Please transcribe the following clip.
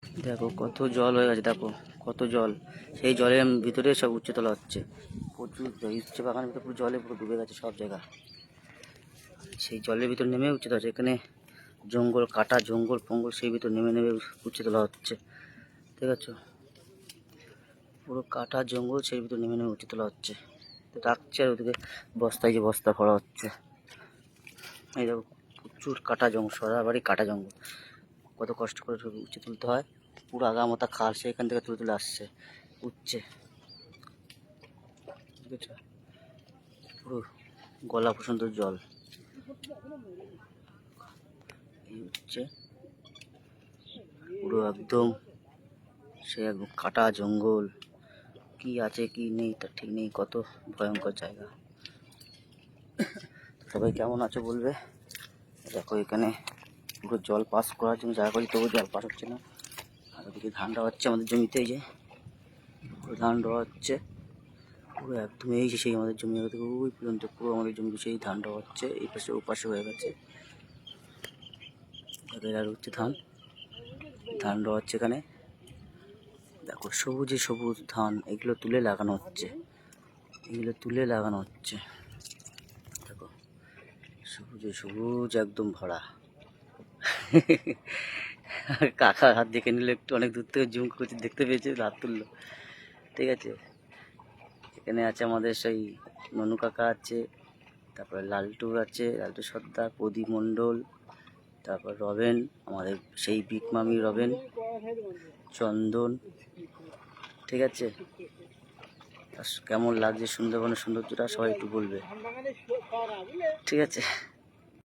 দেখো কত জল হয়ে গেছে, দেখো কত জল। সেই জলের ভিতরে সব উচ্চতলা হচ্ছে, প্রচুর উচ্ছে বাগানের ভিতরে পুরো জলে পুরো ডুবে গেছে সব জায়গা। সেই জলের ভিতর নেমে উচ্চতলা হচ্ছে, এখানে জঙ্গল কাটা জঙ্গল ফঙ্গল সেই ভিতর নেমে নেমে উচ্চতলা হচ্ছে, ঠিক আছে। পুরো কাটা জঙ্গল সেই ভিতর নেমে নেমে উচ্চতলা হচ্ছে, তো রাখছে আর ওদিকে বস্তায় যে বস্তা ভরা হচ্ছে। এই দেখো প্রচুর কাটা জঙ্গল, সারা বাড়ি কাটা জঙ্গল, কত কষ্ট করে উচ্ছে তুলতে হয়। পুরো আগামতা খাল সেখান থেকে তুলে তুলে আসছে উচ্ছে, ঠিক আছে। পুরো গলা পর্যন্ত জল, এই উচ্ছে পুরো একদম সে একদম কাটা জঙ্গল, কি আছে কি নেই তার ঠিক নেই, কত ভয়ঙ্কর জায়গা। সবাই কেমন আছো বলবে। দেখো এখানে পুরো জল পাস করার জন্য জায়গা করছি, তবু জল পাস হচ্ছে না। আর ওদিকে ধান দেওয়া হচ্ছে আমাদের জমিতে, এই যে পুরো ধান দেওয়া হচ্ছে পুরো একদম, এই যে সেই আমাদের জমি থেকে ওই পর্যন্ত পুরো আমাদের জমিতে সেই ধান দেওয়া হচ্ছে, এই পাশে ও পাশে হয়ে গেছে। আর হচ্ছে ধান দেওয়া হচ্ছে এখানে, দেখো সবুজে সবুজ ধান, এগুলো তুলে লাগানো হচ্ছে, এগুলো তুলে লাগানো হচ্ছে, দেখো সবুজে সবুজ একদম ভরা। কাকা হাত দেখে নিলে একটু, অনেক দূর থেকে জুম করছে দেখতে পেয়েছে, হাত তুললো, ঠিক আছে। এখানে আছে আমাদের সেই ননু কাকা আছে, তারপরে লালটু আছে, লালটু সর্দার, প্রদীপ মণ্ডল, তারপর রবেন, আমাদের সেই বিগ মামি রবেন, চন্দন, ঠিক আছে। কেমন লাগছে সুন্দরবনের সৌন্দর্যটা সবাই একটু বলবে, ঠিক আছে।